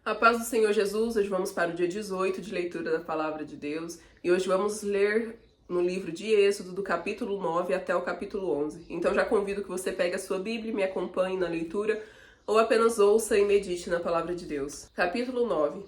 A paz do Senhor Jesus, hoje vamos para o dia 18 de leitura da Palavra de Deus e hoje vamos ler no livro de Êxodo, do capítulo 9 até o capítulo 11. Então já convido que você pegue a sua Bíblia e me acompanhe na leitura ou apenas ouça e medite na Palavra de Deus. Capítulo 9.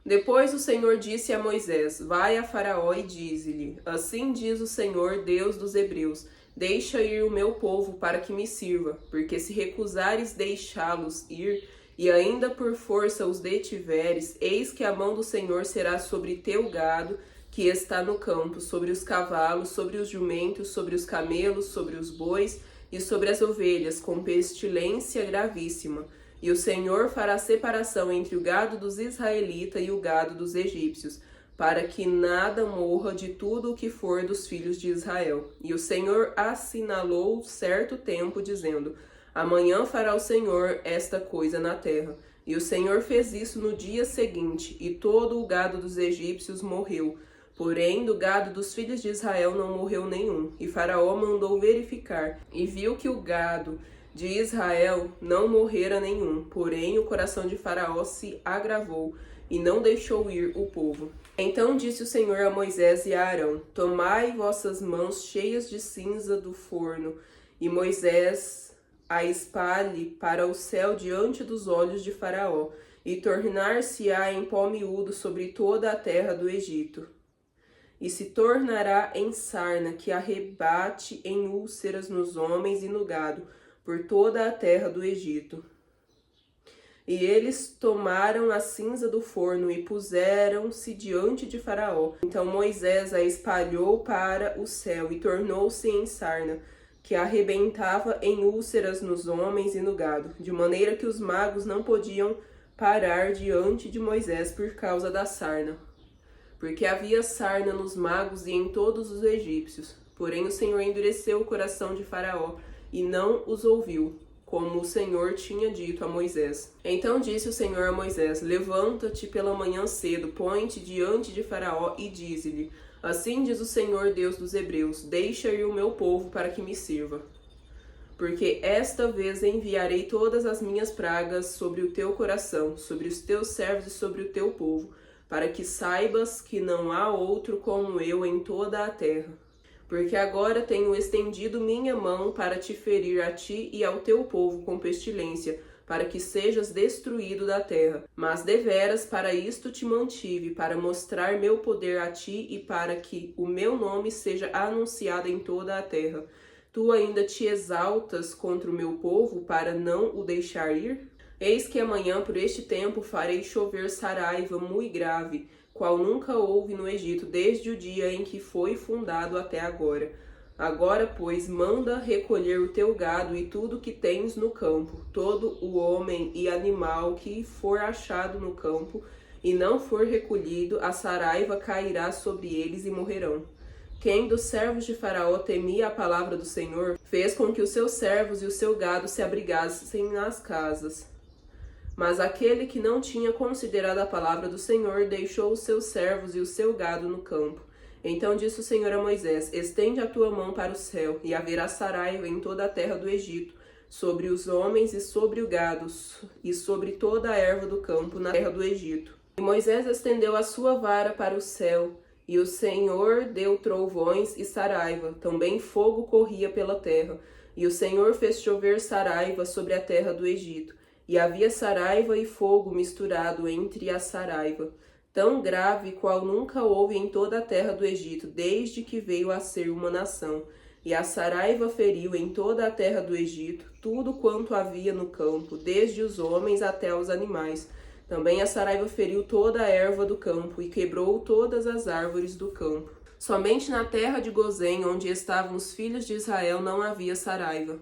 Depois o Senhor disse a Moisés: Vai a Faraó e dize-lhe: Assim diz o Senhor, Deus dos Hebreus: Deixa ir o meu povo para que me sirva, porque se recusares deixá-los ir, e ainda por força os detiveres, eis que a mão do Senhor será sobre teu gado, que está no campo, sobre os cavalos, sobre os jumentos, sobre os camelos, sobre os bois e sobre as ovelhas, com pestilência gravíssima. E o Senhor fará separação entre o gado dos israelitas e o gado dos egípcios, para que nada morra de tudo o que for dos filhos de Israel. E o Senhor assinalou certo tempo, dizendo: Amanhã fará o Senhor esta coisa na terra. E o Senhor fez isso no dia seguinte, e todo o gado dos egípcios morreu. Porém, do gado dos filhos de Israel não morreu nenhum. E Faraó mandou verificar, e viu que o gado de Israel não morrera nenhum. Porém, o coração de Faraó se agravou, e não deixou ir o povo. Então disse o Senhor a Moisés e a Arão: Tomai vossas mãos cheias de cinza do forno, e Moisés a espalhe para o céu diante dos olhos de Faraó, e tornar-se-á em pó miúdo sobre toda a terra do Egito. E se tornará em sarna que arrebate em úlceras nos homens e no gado, por toda a terra do Egito. E eles tomaram a cinza do forno e puseram-se diante de Faraó. Então Moisés a espalhou para o céu e tornou-se em sarna, que arrebentava em úlceras nos homens e no gado, de maneira que os magos não podiam parar diante de Moisés por causa da sarna, porque havia sarna nos magos e em todos os egípcios. Porém o Senhor endureceu o coração de Faraó e não os ouviu, como o Senhor tinha dito a Moisés. Então disse o Senhor a Moisés: Levanta-te pela manhã cedo, põe-te diante de Faraó e dize-lhe: Assim diz o Senhor, Deus dos Hebreus: Deixa ir o meu povo para que me sirva. Porque esta vez enviarei todas as minhas pragas sobre o teu coração, sobre os teus servos e sobre o teu povo, para que saibas que não há outro como eu em toda a terra. Porque agora tenho estendido minha mão para te ferir a ti e ao teu povo com pestilência, para que sejas destruído da terra. Mas deveras para isto te mantive, para mostrar meu poder a ti e para que o meu nome seja anunciado em toda a terra. Tu ainda te exaltas contra o meu povo para não o deixar ir? Eis que amanhã por este tempo farei chover saraiva muito grave, qual nunca houve no Egito desde o dia em que foi fundado até agora. Agora, pois, manda recolher o teu gado e tudo que tens no campo, todo o homem e animal que for achado no campo, e não for recolhido, a saraiva cairá sobre eles e morrerão. Quem dos servos de Faraó temia a palavra do Senhor, fez com que os seus servos e o seu gado se abrigassem nas casas. Mas aquele que não tinha considerado a palavra do Senhor, deixou os seus servos e o seu gado no campo. Então disse o Senhor a Moisés: Estende a tua mão para o céu, e haverá saraiva em toda a terra do Egito, sobre os homens e sobre o gado, e sobre toda a erva do campo na terra do Egito. E Moisés estendeu a sua vara para o céu, e o Senhor deu trovões e saraiva, também fogo corria pela terra. E o Senhor fez chover saraiva sobre a terra do Egito. E havia saraiva e fogo misturado entre a saraiva, tão grave qual nunca houve em toda a terra do Egito, desde que veio a ser uma nação. E a saraiva feriu em toda a terra do Egito tudo quanto havia no campo, desde os homens até os animais. Também a saraiva feriu toda a erva do campo e quebrou todas as árvores do campo. Somente na terra de Gozém, onde estavam os filhos de Israel, não havia saraiva.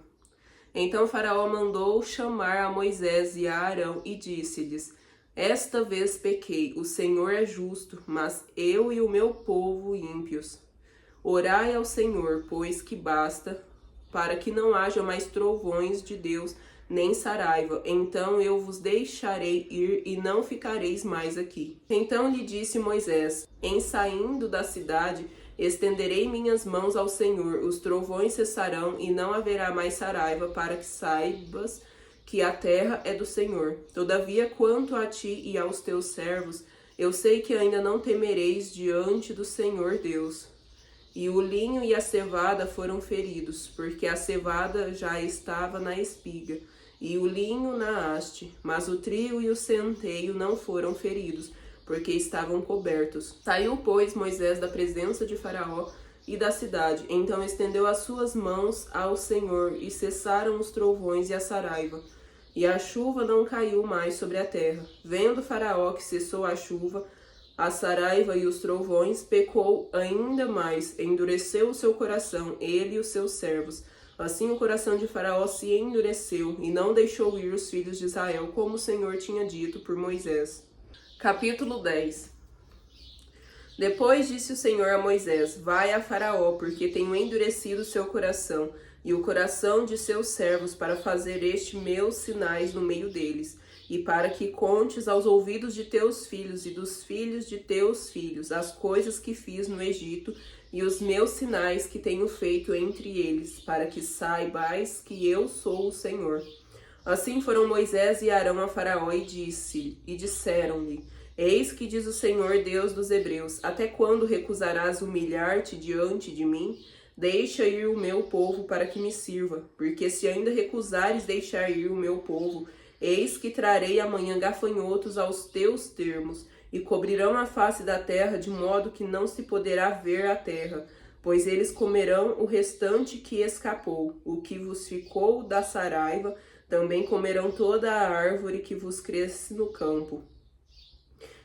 Então Faraó mandou chamar a Moisés e a Arão e disse-lhes: Esta vez pequei, o Senhor é justo, mas eu e o meu povo ímpios. Orai ao Senhor, pois que basta, para que não haja mais trovões de Deus, nem saraiva. Então eu vos deixarei ir e não ficareis mais aqui. Então lhe disse Moisés: Em saindo da cidade, estenderei minhas mãos ao Senhor, os trovões cessarão e não haverá mais saraiva, para que saibas que a terra é do Senhor. Todavia, quanto a ti e aos teus servos, eu sei que ainda não temereis diante do Senhor Deus. E o linho e a cevada foram feridos, porque a cevada já estava na espiga, e o linho na haste, mas o trigo e o centeio não foram feridos, porque estavam cobertos. Saiu, pois, Moisés da presença de Faraó e da cidade. Então estendeu as suas mãos ao Senhor, e cessaram os trovões e a saraiva, e a chuva não caiu mais sobre a terra. Vendo Faraó que cessou a chuva, a saraiva e os trovões, pecou ainda mais, endureceu o seu coração, ele e os seus servos. Assim o coração de Faraó se endureceu, e não deixou ir os filhos de Israel, como o Senhor tinha dito por Moisés. Capítulo 10. Depois disse o Senhor a Moisés: Vai a Faraó, porque tenho endurecido o seu coração e o coração de seus servos para fazer estes meus sinais no meio deles, e para que contes aos ouvidos de teus filhos e dos filhos de teus filhos as coisas que fiz no Egito e os meus sinais que tenho feito entre eles, para que saibais que eu sou o Senhor. Assim foram Moisés e Arão a Faraó e disseram-lhe: Eis que diz o Senhor Deus dos Hebreus: Até quando recusarás humilhar-te diante de mim? Deixa ir o meu povo para que me sirva, porque se ainda recusares deixar ir o meu povo, eis que trarei amanhã gafanhotos aos teus termos, e cobrirão a face da terra, de modo que não se poderá ver a terra, pois eles comerão o restante que escapou, o que vos ficou da saraiva, também comerão toda a árvore que vos cresce no campo.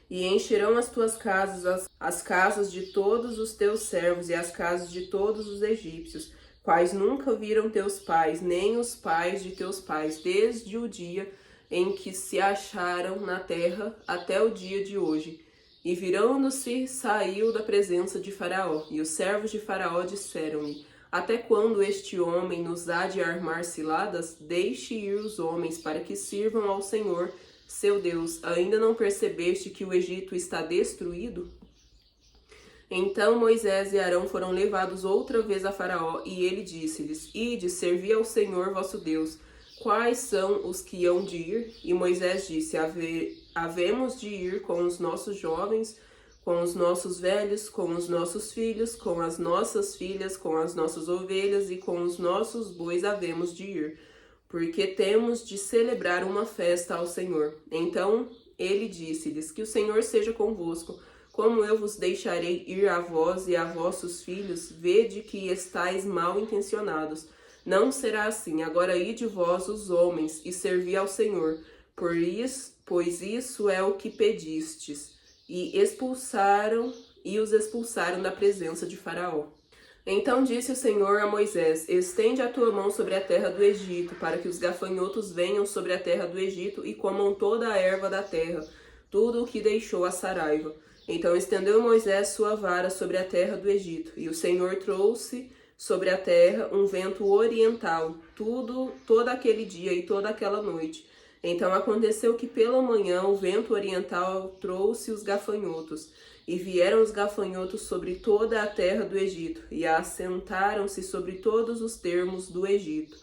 E encherão as tuas casas, as casas de todos os teus servos e as casas de todos os egípcios, quais nunca viram teus pais, nem os pais de teus pais, desde o dia em que se acharam na terra até o dia de hoje. E virando-se, saiu da presença de Faraó. E os servos de Faraó disseram-lhe: Até quando este homem nos há de armar ciladas? Deixe ir os homens, para que sirvam ao Senhor, seu Deus. Ainda não percebeste que o Egito está destruído? Então Moisés e Arão foram levados outra vez a Faraó, e ele disse-lhes: Ide, servi ao Senhor vosso Deus. Quais são os que hão de ir? E Moisés disse: Havemos de ir com os nossos jovens, com os nossos velhos, com os nossos filhos, com as nossas filhas, com as nossas ovelhas e com os nossos bois havemos de ir, porque temos de celebrar uma festa ao Senhor. Então ele disse-lhes: Que o Senhor seja convosco. Como eu vos deixarei ir a vós e a vossos filhos, vede que estáis mal intencionados. Não será assim. Agora ide vós os homens e servi ao Senhor, pois isso é o que pedistes. E os expulsaram da presença de Faraó. Então disse o Senhor a Moisés: Estende a tua mão sobre a terra do Egito, para que os gafanhotos venham sobre a terra do Egito e comam toda a erva da terra, tudo o que deixou a saraiva. Então estendeu Moisés sua vara sobre a terra do Egito, e o Senhor trouxe sobre a terra um vento oriental, todo aquele dia e toda aquela noite. Então aconteceu que pela manhã o vento oriental trouxe os gafanhotos, e vieram os gafanhotos sobre toda a terra do Egito, e assentaram-se sobre todos os termos do Egito.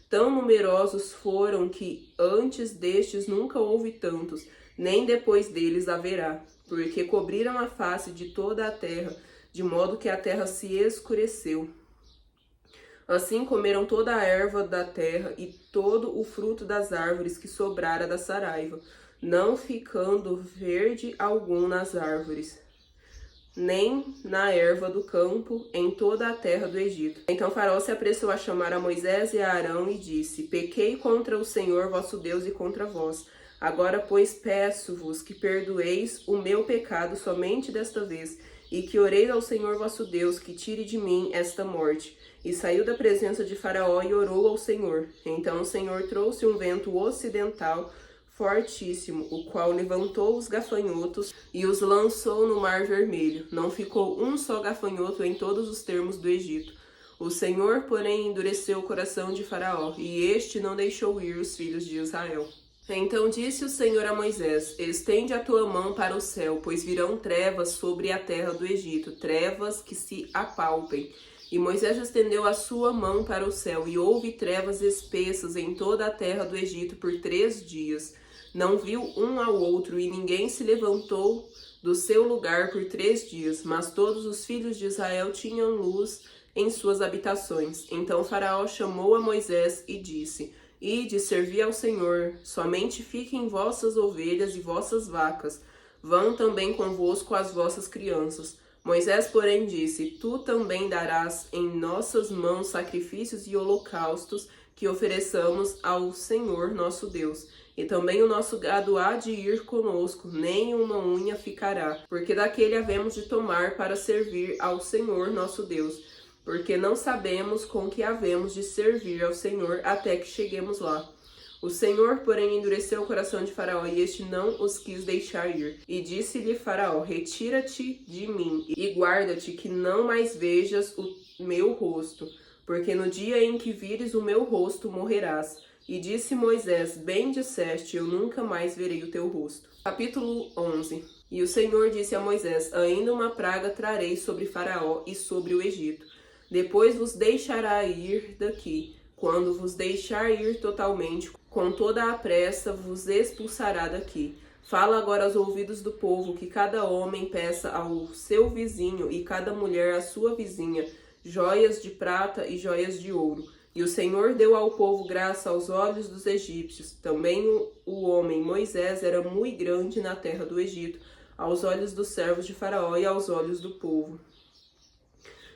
Tão numerosos foram que antes destes nunca houve tantos, nem depois deles haverá, porque cobriram a face de toda a terra, de modo que a terra se escureceu. Assim comeram toda a erva da terra e todo o fruto das árvores que sobrara da saraiva, não ficando verde algum nas árvores, nem na erva do campo, em toda a terra do Egito. Então Faraó se apressou a chamar a Moisés e a Arão e disse: Pequei contra o Senhor vosso Deus e contra vós. Agora, pois, peço-vos que perdoeis o meu pecado somente desta vez, e que oreis ao Senhor vosso Deus que tire de mim esta morte. E saiu da presença de Faraó e orou ao Senhor. Então o Senhor trouxe um vento ocidental fortíssimo, o qual levantou os gafanhotos e os lançou no Mar Vermelho. Não ficou um só gafanhoto em todos os termos do Egito. O Senhor, porém, endureceu o coração de Faraó, e este não deixou ir os filhos de Israel. Então disse o Senhor a Moisés: Estende a tua mão para o céu, pois virão trevas sobre a terra do Egito, trevas que se apalpem. E Moisés estendeu a sua mão para o céu, e houve trevas espessas em toda a terra do Egito por 3 dias. Não viu um ao outro, e ninguém se levantou do seu lugar por 3 dias. Mas todos os filhos de Israel tinham luz em suas habitações. Então Faraó chamou a Moisés e disse: Ide, servi ao Senhor, somente fiquem vossas ovelhas e vossas vacas. Vão também convosco as vossas crianças. Moisés, porém, disse: Tu também darás em nossas mãos sacrifícios e holocaustos que ofereçamos ao Senhor nosso Deus. E também o nosso gado há de ir conosco, nem uma unha ficará, porque daquele havemos de tomar para servir ao Senhor nosso Deus, porque não sabemos com que havemos de servir ao Senhor até que cheguemos lá. O Senhor, porém, endureceu o coração de Faraó, e este não os quis deixar ir. E disse-lhe Faraó: Retira-te de mim, e guarda-te que não mais vejas o meu rosto, porque no dia em que vires o meu rosto morrerás. E disse Moisés: Bem disseste, eu nunca mais verei o teu rosto. Capítulo 11. E o Senhor disse a Moisés: Ainda uma praga trarei sobre Faraó e sobre o Egito. Depois vos deixará ir daqui. Quando vos deixar ir totalmente, com toda a pressa vos expulsará daqui. Fala agora aos ouvidos do povo, que cada homem peça ao seu vizinho e cada mulher à sua vizinha joias de prata e joias de ouro. E o Senhor deu ao povo graça aos olhos dos egípcios. Também o homem Moisés era muito grande na terra do Egito, aos olhos dos servos de Faraó e aos olhos do povo.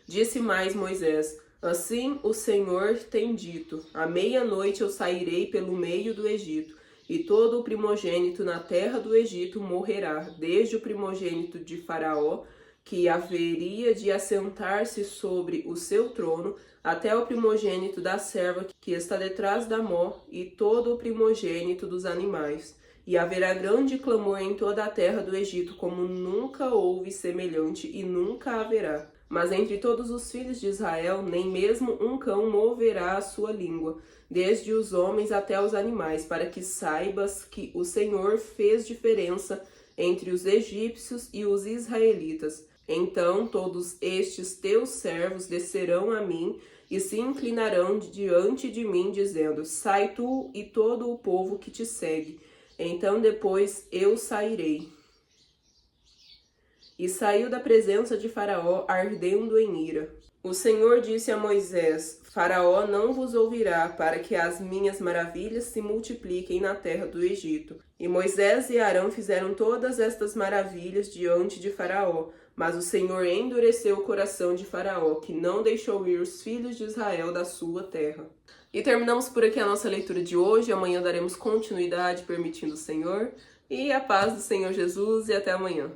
Disse mais Moisés: Assim o Senhor tem dito: à meia-noite eu sairei pelo meio do Egito, e todo o primogênito na terra do Egito morrerá, desde o primogênito de Faraó, que haveria de assentar-se sobre o seu trono, até o primogênito da serva que está detrás da mó, e todo o primogênito dos animais. E haverá grande clamor em toda a terra do Egito, como nunca houve semelhante e nunca haverá. Mas entre todos os filhos de Israel, nem mesmo um cão moverá a sua língua, desde os homens até os animais, para que saibas que o Senhor fez diferença entre os egípcios e os israelitas. Então todos estes teus servos descerão a mim e se inclinarão diante de mim, dizendo: Sai tu e todo o povo que te segue. Então depois eu sairei. E saiu da presença de Faraó, ardendo em ira. O Senhor disse a Moisés: Faraó não vos ouvirá, para que as minhas maravilhas se multipliquem na terra do Egito. E Moisés e Arão fizeram todas estas maravilhas diante de Faraó, mas o Senhor endureceu o coração de Faraó, que não deixou ir os filhos de Israel da sua terra. E terminamos por aqui a nossa leitura de hoje. Amanhã daremos continuidade, permitindo o Senhor. E a paz do Senhor Jesus, e até amanhã.